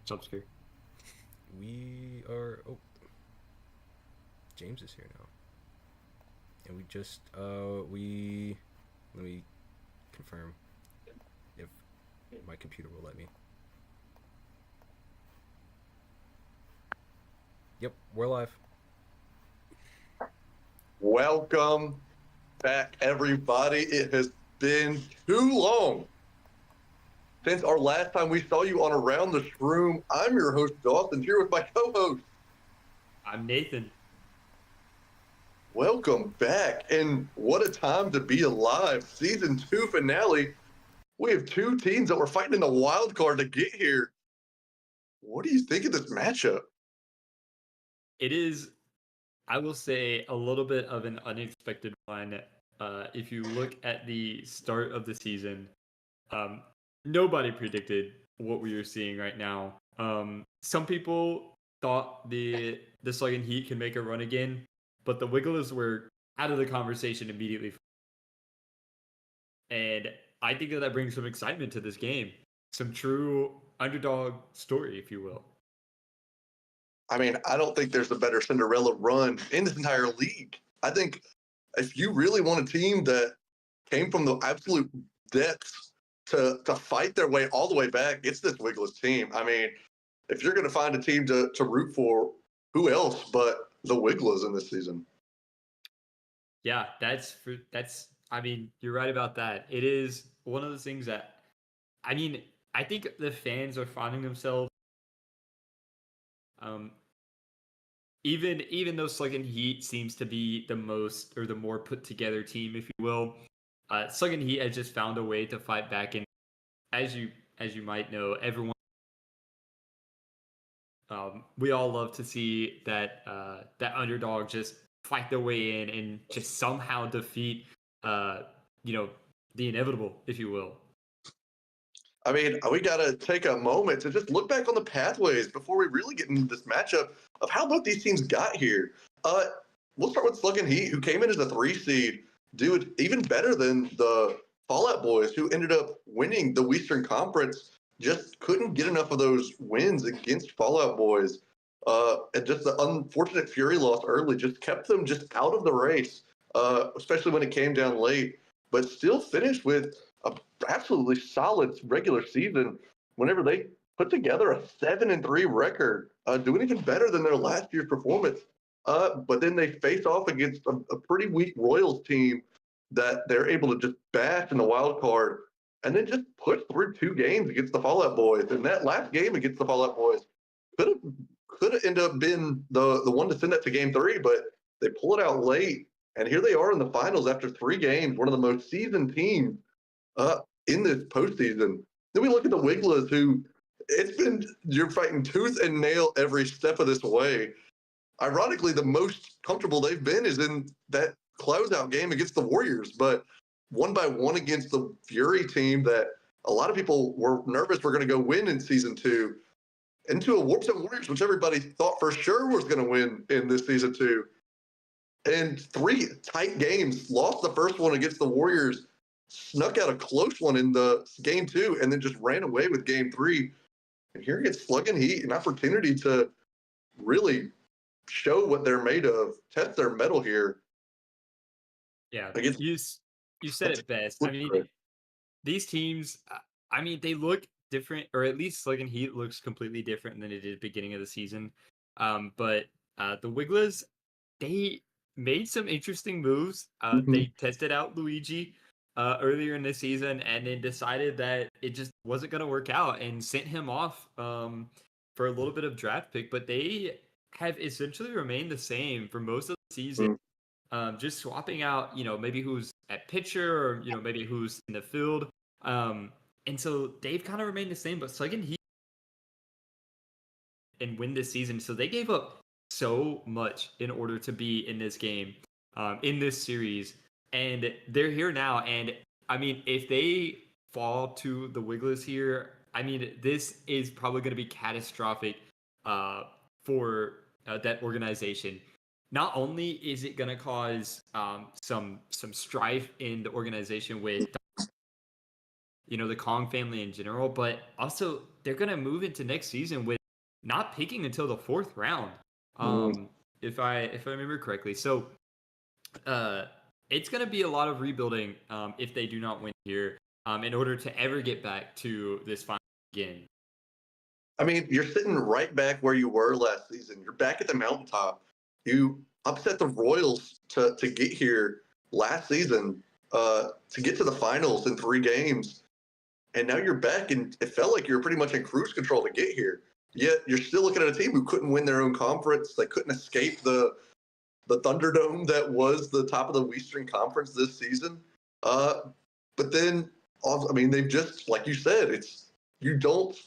Jump scare. We are. Oh, James is here now, and we just we let me confirm if my computer will let me. Yep, we're live. Welcome back, everybody. It has been too long since our last time we saw you on Around the Shroom. I'm your host, Dawson, here with my co-host. I'm Nathan. Welcome back, and what a time to be alive. Season 2 finale. We have two teams that were fighting in the wild card to get here. What do you think of this matchup? It is, I will say, a little bit of an unexpected one. If you look at the start of the season, nobody predicted what we are seeing right now. Some people thought the Slugging Heat can make a run again, but the Wigglers were out of the conversation immediately. And I think that brings some excitement to this game. Some true underdog story, if you will. I mean, I don't think there's a better Cinderella run in this entire league. I think if you really want a team that came from the absolute depths to fight their way all the way back, it's this Wigglers team. I mean, if you're going to find a team to root for, who else but the Wigglers in this season? Yeah, I mean, you're right about that. It is one of those things that, I mean, I think the fans are finding themselves, even though Slugging Heat seems to be the most or the more put together team, if you will, Slugging Heat has just found a way to fight back. And as you might know, everyone, we all love to see that that underdog just fight their way in and just somehow defeat, the inevitable, if you will. I mean, we got to take a moment to just look back on the pathways before we really get into this matchup of how both these teams got here. We'll start with Slugging Heat, who came in as a 3 seed, doing even better than the Fallout Boys, who ended up winning the Western Conference. Just couldn't get enough of those wins against Fallout Boys. And just the unfortunate Fury loss early just kept them just out of the race, especially when it came down late, but still finished with a absolutely solid regular season whenever they put together a 7-3 record, doing even better than their last year's performance. But then they face off against a pretty weak Royals team that they're able to just bash in the wild card and then just push through 2 games against the Fallout Boys. And that last game against the Fallout Boys could have ended up being the one to send that to game 3, but they pull it out late. And here they are in the finals after 3 games, one of the most seasoned teams in this postseason. Then we look at the Wigglers, who you're fighting tooth and nail every step of this way. Ironically, the most comfortable they've been is in that closeout game against the Warriors, but 1-1 against the Fury team that a lot of people were nervous were going to go win in season 2, into a Warp Zone Warriors, which everybody thought for sure was going to win in this season 2. And 3 tight games, lost the first one against the Warriors, snuck out a close one in the game 2, and then just ran away with game 3. And here gets Slugging Heat an opportunity to really show what they're made of, test their mettle here. Yeah, you said it best. I mean, these teams, I mean, they look different, or at least Slugging Heat looks completely different than it did at the beginning of the season. But the Wigglers, they made some interesting moves. They tested out Luigi earlier in the season and then decided that it just wasn't going to work out and sent him off for a little bit of draft pick. But they have essentially remained the same for most of the season. Just swapping out, maybe who's at pitcher or, maybe who's in the field. And so they've kind of remained the same, but Slugging Heat and win this season. So they gave up so much in order to be in this game, in this series. And they're here now. And I mean, if they fall to the Wigglers here, I mean, this is probably going to be catastrophic for that organization. Not only is it going to cause some strife in the organization with the Kong family in general, but also they're going to move into next season with not picking until the 4th round, if I remember correctly. So it's going to be a lot of rebuilding if they do not win here in order to ever get back to this final again. I mean, you're sitting right back where you were last season. You're back at the mountaintop. You upset the Royals to get here last season, to get to the finals in 3 games. And now you're back, and it felt like you were pretty much in cruise control to get here. Yet you're still looking at a team who couldn't win their own conference. They couldn't escape the Thunderdome that was the top of the Eastern Conference this season. But then, I mean, they've just, like you said, you don't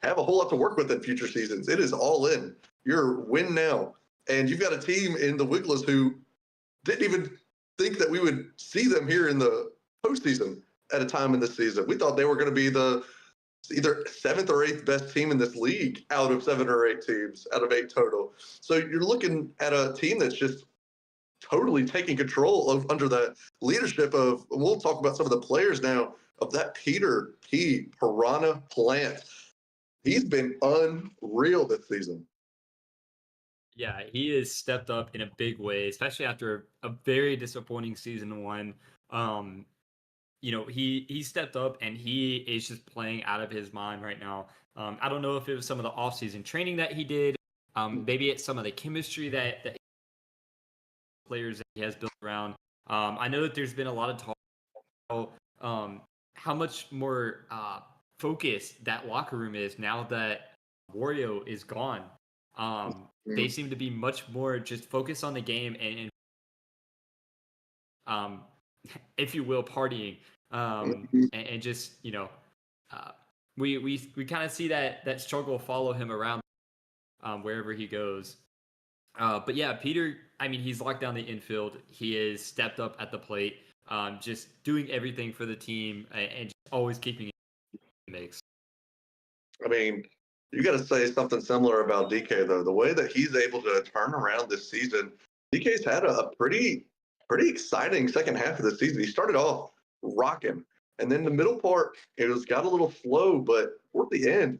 have a whole lot to work with in future seasons. It is all in. You're win now. And you've got a team in the Wigglers who didn't even think that we would see them here in the postseason at a time in this season. We thought they were going to be the either 7th or 8th best team in this league out of 7 or 8 teams, out of 8 total. So you're looking at a team that's just totally taking control of under the leadership of, we'll talk about some of the players now, of that Peter P. Piranha Plant. He's been unreal this season. Yeah, he has stepped up in a big way, especially after a very disappointing season 1. He stepped up and he is just playing out of his mind right now. I don't know if it was some of the offseason training that he did. Maybe it's some of the chemistry that players that he has built around. I know that there's been a lot of talk about how much more focused that locker room is now that Wario is gone. They seem to be much more just focused on the game and if you will, partying. And just, we kind of see that struggle follow him around wherever he goes. But yeah, Peter, I mean, he's locked down the infield. He has stepped up at the plate, just doing everything for the team and just always keeping it in the mix. I mean, you got to say something similar about DK, though. The way that he's able to turn around this season, DK's had a pretty exciting second half of the season. He started off rocking, and then the middle part, it got a little slow, but toward the end,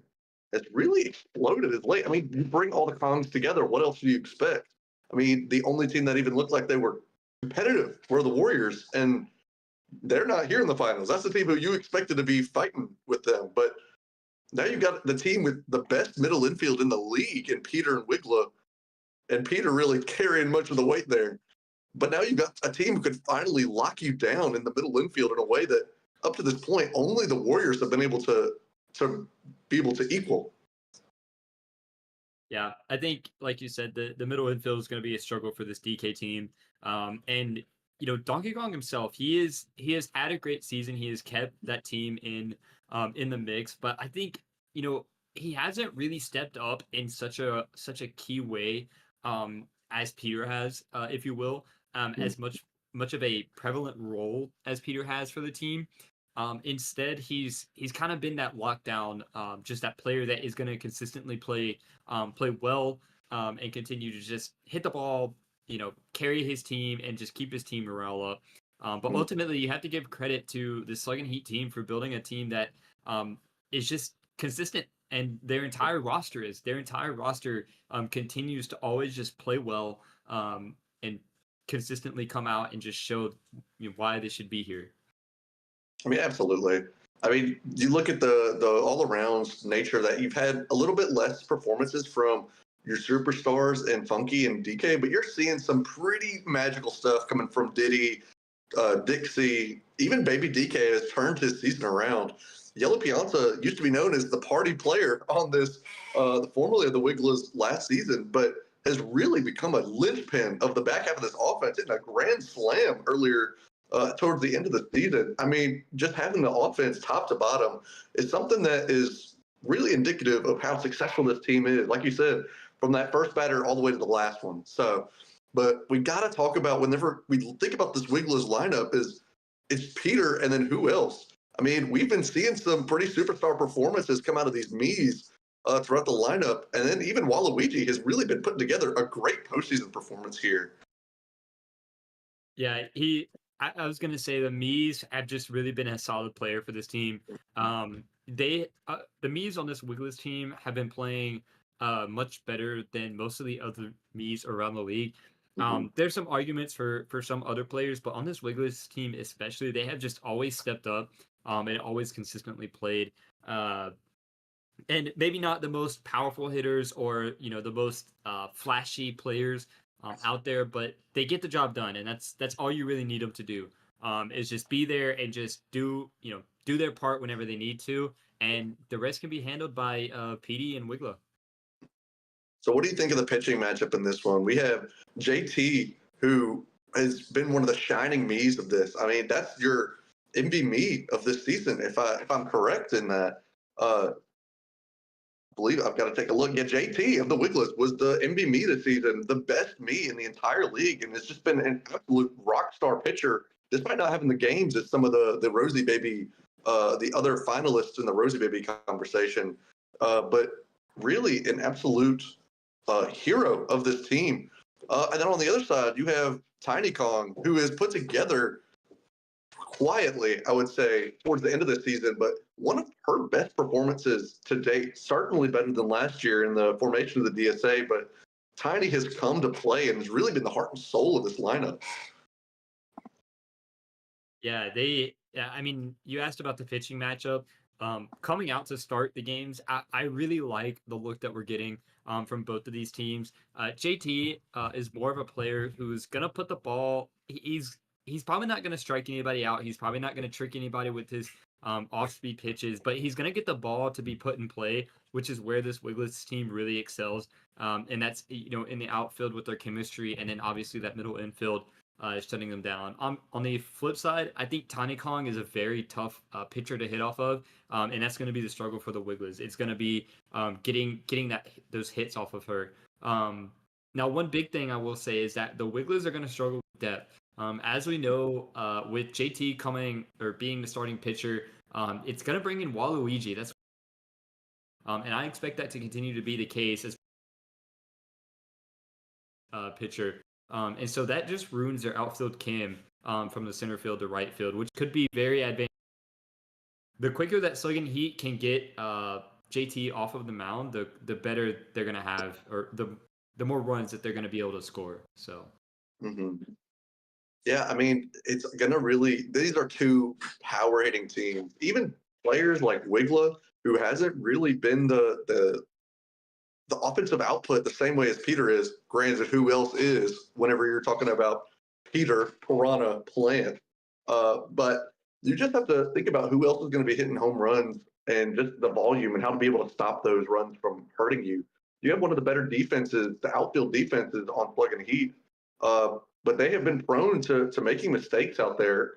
it's really exploded as late. I mean, you bring all the comms together, what else do you expect? I mean, the only team that even looked like they were competitive were the Warriors, and they're not here in the finals. That's the team who you expected to be fighting with them. But now you've got the team with the best middle infield in the league in Peter and Wigla, and Peter really carrying much of the weight there. But now you've got a team who could finally lock you down in the middle infield in a way that, up to this point, only the Warriors have been able to be able to equal. Yeah, I think, like you said, the middle infield is going to be a struggle for this DK team. And Donkey Kong himself, he has had a great season. He has kept that team in the mix, but I think he hasn't really stepped up in such a key way as Peter has, if you will, as much of a prevalent role as Peter has for the team. Instead, he's kind of been that lockdown, just that player that is going to consistently play well and continue to just hit the ball, carry his team and just keep his team morale up. But ultimately, you have to give credit to the Slug and Heat team for building a team that is just consistent, and their entire roster continues to always just play well and consistently come out and just show why they should be here. I mean, absolutely. I mean, you look at the all-around nature that you've had a little bit less performances from your superstars and Funky and DK, but you're seeing some pretty magical stuff coming from Diddy, Dixie, even Baby DK has turned his season around. Yellow Pianta used to be known as the party player on this, formerly of the Wigglers last season, but has really become a linchpin of the back half of this offense, hitting a grand slam earlier towards the end of the season. I mean, just having the offense top to bottom is something that is really indicative of how successful this team is. Like you said, from that first batter all the way to the last one. So, but we got to talk about, whenever we think about this Wigglers lineup, it's Peter and then who else? I mean, we've been seeing some pretty superstar performances come out of these Miis throughout the lineup. And then even Waluigi has really been putting together a great postseason performance here. Yeah, I was going to say the Miis have just really been a solid player for this team. The Miis on this Wigglers team have been playing much better than most of the other Miis around the league. Mhm. There's some arguments for some other players, but on this Wigglers team especially, they have just always stepped up and always consistently played. Uh, and maybe not the most powerful hitters or the most flashy players out there, but they get the job done, and that's all you really need them to do. Is just be there and just do their part whenever they need to, and the rest can be handled by PD and Wigla. So, what do you think of the pitching matchup in this one? We have JT, who has been one of the shining me's of this. I mean, that's your MVP of this season, if I'm correct in that. Believe I've got to take a look. Yeah, JT of the Wigglers was the MVP this season, the best me in the entire league, and it's just been an absolute rock star pitcher, despite not having the games as some of the Rosie Baby, the other finalists in the Rosie Baby conversation. But really, an absolute hero of this team. And then on the other side, you have Tiny Kong, who has put together quietly, I would say, towards the end of the season, but one of her best performances to date, certainly better than last year in the formation of the DSA. But Tiny has come to play and has really been the heart and soul of this lineup. Yeah, they. Yeah, I mean, you asked about the pitching matchup. Coming out to start the games, I really like the look that we're getting from both of these teams. JT is more of a player who's gonna put the ball. He's probably not gonna strike anybody out. He's probably not gonna trick anybody with his off-speed pitches, but he's gonna get the ball to be put in play, which is where this Wiglets team really excels. And that's in the outfield with their chemistry, and then obviously that middle infield shutting them down. On the flip side, I think Tiny Kong is a very tough pitcher to hit off of, and that's going to be the struggle for the Wigglers. It's going to be getting those hits off of her. Now, one big thing I will say is that the Wigglers are going to struggle with depth. As we know, with JT coming or being the starting pitcher, it's going to bring in Waluigi. And I expect that to continue to be the case as pitcher. And so that just ruins their outfield chem from the center field to right field, which could be very advantageous. The quicker that Slugging Heat can get JT off of the mound, the better they're going to have, or the more runs that they're going to be able to score. So, yeah, I mean, it's going to really, these are two power hitting teams. Even players like Wigla, who hasn't really been the offensive output the same way as Peter is. Granted, who else is whenever you're talking about Peter, Piranha, Plant? But you just have to think about who else is going to be hitting home runs and just the volume and how to be able to stop those runs from hurting you. You have one of the better defenses, the outfield defenses on Plug and Heat, but they have been prone to making mistakes out there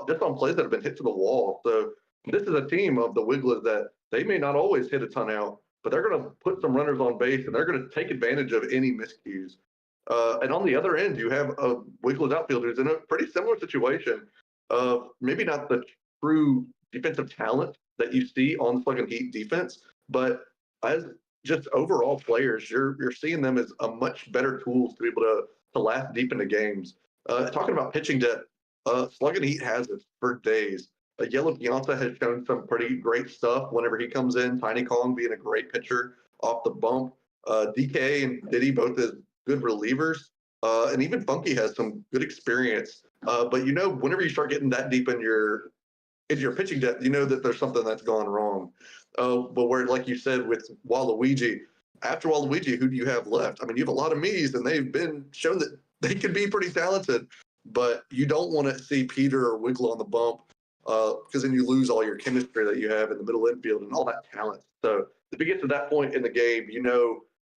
just on plays that have been hit to the wall. So this is a team of the Wigglers that they may not always hit a ton out, but they're going to put some runners on base and they're going to take advantage of any miscues. And on the other end, you have a Wigglers outfielder who's in a pretty similar situation. Maybe not the true defensive talent that you see on Slug and Heat defense, but as just overall players, you're seeing them as a much better tools to be able to last deep into games. Talking about pitching depth, Slug and Heat has it for days. Yellow Pianta has shown some pretty great stuff whenever he comes in. Tiny Kong being a great pitcher off the bump. DK and Diddy both as good relievers. And even Funky has some good experience. But whenever you start getting that deep in your pitching depth, you know that there's something that's gone wrong. But where, like you said, with Waluigi, after Waluigi, who do you have left? I mean, you have a lot of me's, and they've been shown that they can be pretty talented. But you don't want to see Peter or Wiggle on the bump because then you lose all your chemistry that you have in the middle infield and all that talent. So if you get to that point in the game,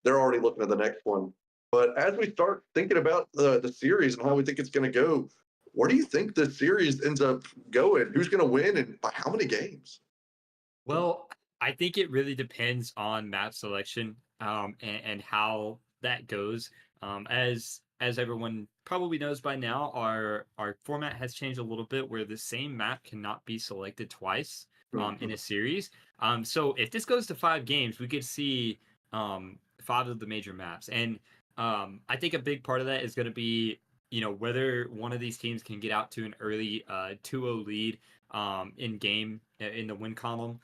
they're already looking at the next one. But as we start thinking about the series and how we think it's going to go, where do you think the series ends up going? Who's going to win and by how many games? Well, I think it really depends on map selection and how that goes. As everyone probably knows by now, our format has changed a little bit where the same map cannot be selected twice in a series. So if this goes to 5 games, we could see 5 of the major maps. And I think a big part of that is going to be, whether one of these teams can get out to an early 2-0 lead in game in the win column.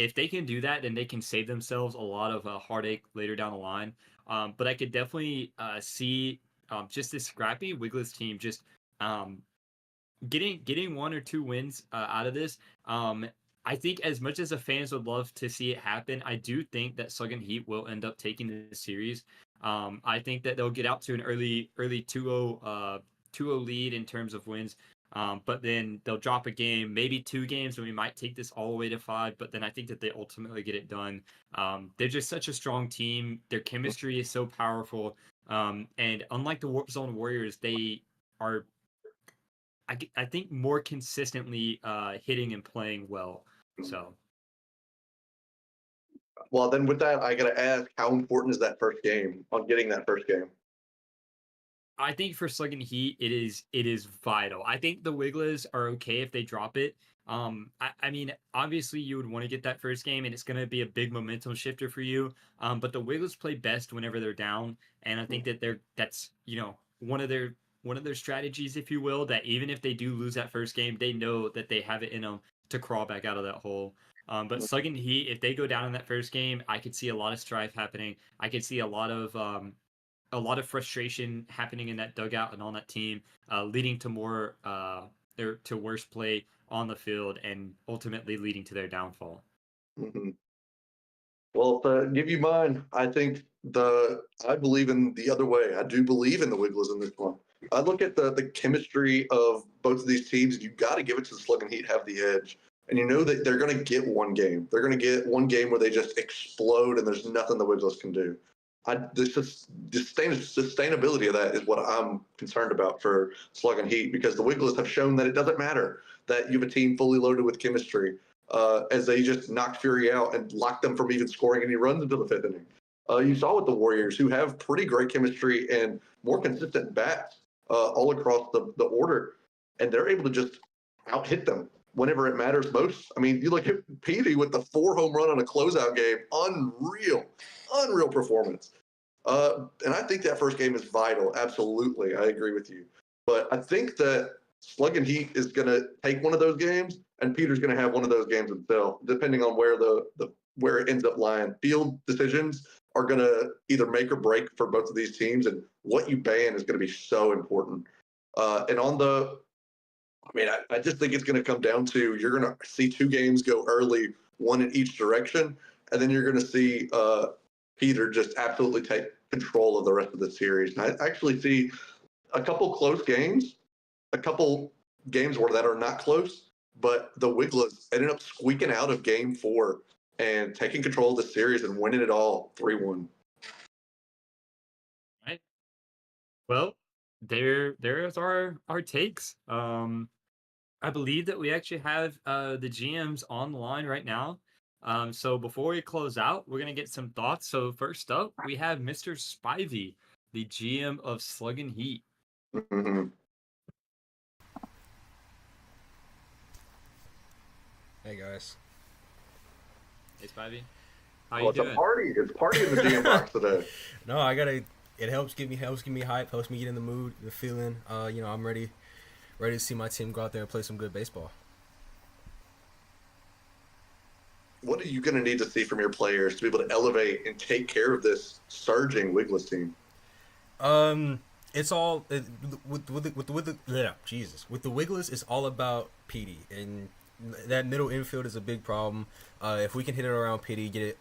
if they can do that, then they can save themselves a lot of heartache later down the line. But I could definitely see just this scrappy Wiggles team just um, getting 1 or 2 wins out of this. I think as much as the fans would love to see it happen, I do think that Slug and Heat will end up taking the series. I think that they'll get out to an early 2-0 lead in terms of wins. But then they'll drop a game, maybe 2 games, and we might take this all the way to 5. But then I think that they ultimately get it done. They're just such a strong team. Their chemistry is so powerful. And unlike the Warp Zone Warriors, they are, I think, more consistently hitting and playing well. So, Well, then with that, I got to ask, how important is that first game on getting that first game? I think for Slug and Heat, it is vital. I think the Wigglers are okay if they drop it. I mean, obviously you would want to get that first game, and it's going to be a big momentum shifter for you. But the Wigglers play best whenever they're down, and I think that that's one of their strategies, if you will. That even if they do lose that first game, they know that they have it in them to crawl back out of that hole. But Slug and Heat, if they go down in that first game, I could see a lot of strife happening. I could see a lot of frustration happening in that dugout and on that team, leading to more to worse play on the field and ultimately leading to their downfall. Mm-hmm. Well, to give you mine, I believe in the other way. I do believe in the Wigglers in this one. I look at the chemistry of both of these teams, and you got to give it to the Slug and Heat have the edge. And you know that they're going to get one game. They're going to get one game where they just explode, and there's nothing the Wigglers can do. The sustainability of that is what I'm concerned about for Slug and Heat, because the Wigglers have shown that it doesn't matter that you have a team fully loaded with chemistry, as they just knocked Fury out and locked them from even scoring any runs until the 5th inning. You saw with the Warriors, who have pretty great chemistry and more consistent bats all across the order, and they're able to just out-hit them whenever it matters most. I mean, you look at Petey with the 4 home run on a closeout game. Unreal performance. And I think that first game is vital. Absolutely. I agree with you. But I think that Slug and Heat is going to take one of those games, and Peter's going to have one of those games himself, depending on where where it ends up lying. Field decisions are going to either make or break for both of these teams, and what you ban is going to be so important. And I just think it's going to come down to, you're going to see 2 games go early, one in each direction, and then you're going to see Peter just absolutely take control of the rest of the series. And I actually see a couple close games, a couple games where that are not close, but the Wigglers ended up squeaking out of game 4 and taking control of the series and winning it all 3-1. Right. Well, there's our takes. I believe that we actually have the GMs on the line right now. So before we close out, we're gonna get some thoughts. So first up, we have Mr. Spivey, the GM of Slug and Heat. Mm-hmm. Hey guys. Hey Spivey, how you doing? It's a party. It's a party in the GM box today. No, it helps give me hype, helps me get in the mood, the feeling. I'm ready to see my team go out there and play some good baseball. What are you going to need to see from your players to be able to elevate and take care of this surging Wigglers team? It's all with the Wigglers. It's all about PD, and that middle infield is a big problem. If we can hit it around PD,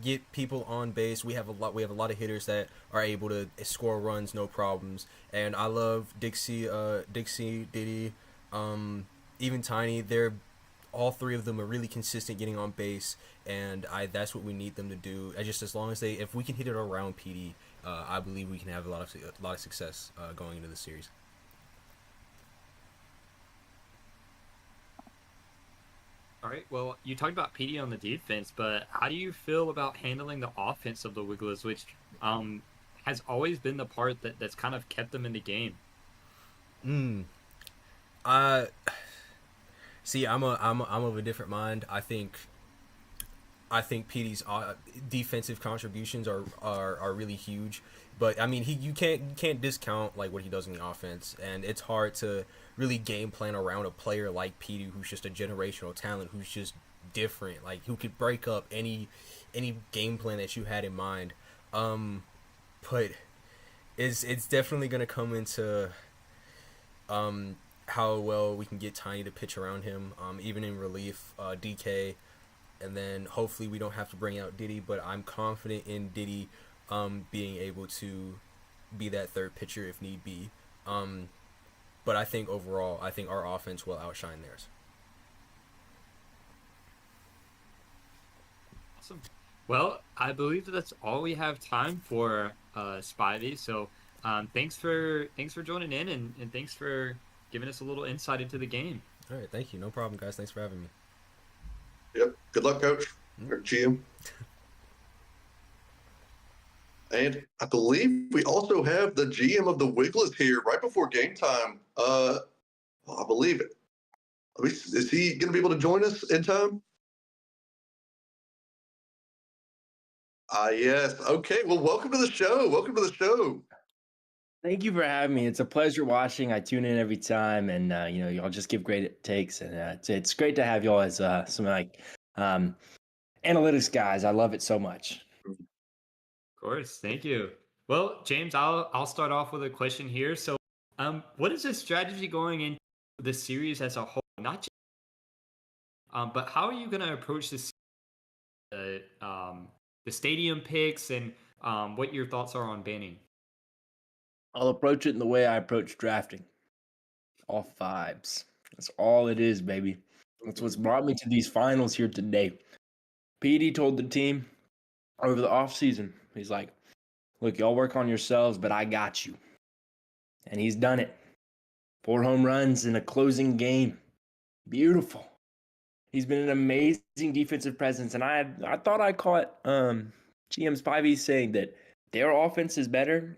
get people on base, we have a lot of hitters that are able to score runs, no problems. And I love Dixie, Diddy, even Tiny. All 3 of them are really consistent getting on base, and that's what we need them to do. As long as if we can hit it around PD, I believe we can have a lot of success going into the series. All right. Well, you talked about PD on the defense, but how do you feel about handling the offense of the Wigglers, which has always been the part that's kind of kept them in the game? See, I'm of a different mind. I think PD's defensive contributions are really huge, but I mean you can't discount like what he does in the offense, and it's hard to really game plan around a player like PD, who's just a generational talent, who's just different, like who could break up any game plan that you had in mind. But it's definitely gonna come into how well we can get Tiny to pitch around him, even in relief, DK, and then hopefully we don't have to bring out Diddy. But I'm confident in Diddy being able to be that third pitcher if need be. But I think overall, I think our offense will outshine theirs. Awesome. Well, I believe that's all we have time for, Spivey. So, thanks for joining in, and thanks for giving us a little insight into the game. All right, thank you. No problem, guys. Thanks for having me. Yep. Good luck, Coach. Or GM. And I believe we also have the GM of the Wigglers here right before game time. I believe it. Is he going to be able to join us in time? Yes. Okay. Well, welcome to the show. Welcome to the show. Thank you for having me. It's a pleasure watching. I tune in every time, and y'all just give great takes, and it's great to have y'all as some analytics guys. I love it so much. Of course, thank you. Well, James, I'll start off with a question here. So, what is the strategy going into the series as a whole? Not just, but how are you going to approach this? The stadium picks and what your thoughts are on banning. I'll approach it in the way I approach drafting. All vibes. That's all it is, baby. That's what's brought me to these finals here today. PD told the team over the offseason, he's like, look, y'all work on yourselves, but I got you. And he's done it. 4 home runs in a closing game. Beautiful. He's been an amazing defensive presence. And I thought I caught GM Spivey saying that their offense is better.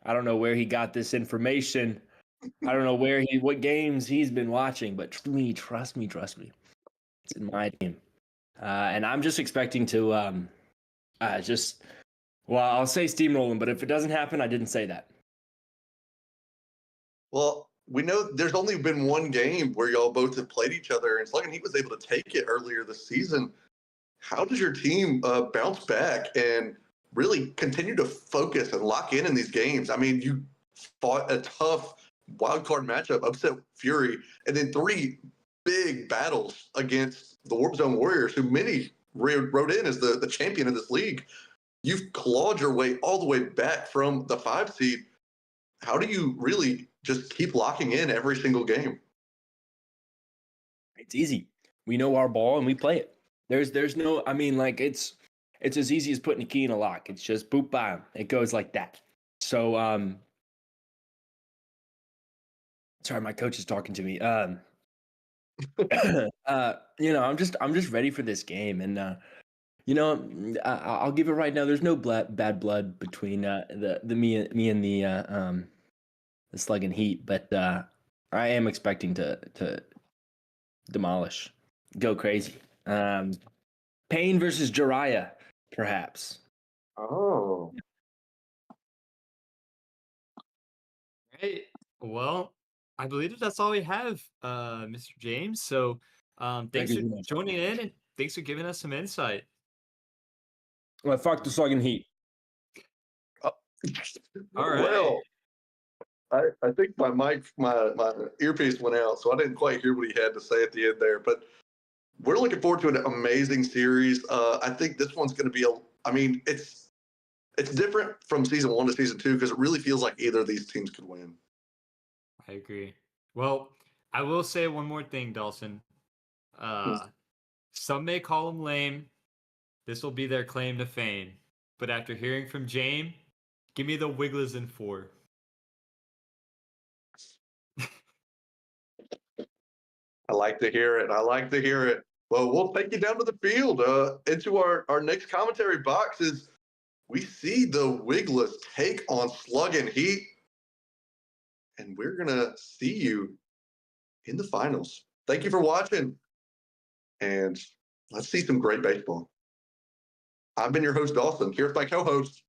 I don't know where he got this information. I don't know what games he's been watching, but trust me. It's in my team. And I'm just expecting to I'll say steamroll him, but if it doesn't happen, I didn't say that. Well, we know there's only been one game where y'all both have played each other, and Slug and Heat was able to take it earlier this season. How does your team bounce back and really continue to focus and lock in these games? I mean, you fought a tough wild card matchup, upset Fury, and then 3 big battles against the Warp Zone Warriors, who many wrote in as the champion of this league. You've clawed your way all the way back from the 5 seed. How do you really just keep locking in every single game? It's easy. We know our ball and we play it. There's no, I mean, like it's as easy as putting a key in a lock. It's just boop, bam. It goes like that. So, sorry, my coach is talking to me. I'm just ready for this game, and I'll give it right now. There's no bad blood between me and the Slug and Heat, but I am expecting to demolish, go crazy. Payne versus Jiraiya, perhaps. Oh. Right. Well, I believe that's all we have, Mr. James. So thanks for joining in, and thanks for giving us some insight. Well, fuck the Slug and Heat. All right. Well, I think my earpiece went out, so I didn't quite hear what he had to say at the end there. But we're looking forward to an amazing series. I think this one's going to be it's different from season 1 to season 2 because it really feels like either of these teams could win. I agree. Well, I will say one more thing, Dawson. Some may call him lame. This will be their claim to fame. But after hearing from James, give me the Wigglers in 4. I like to hear it. Well, we'll take you down to the field. Into our next commentary box is we see the Wigglers take on Slug and Heat. And we're going to see you in the finals. Thank you for watching. And let's see some great baseball. I've been your host, Dawson, here with my co-host,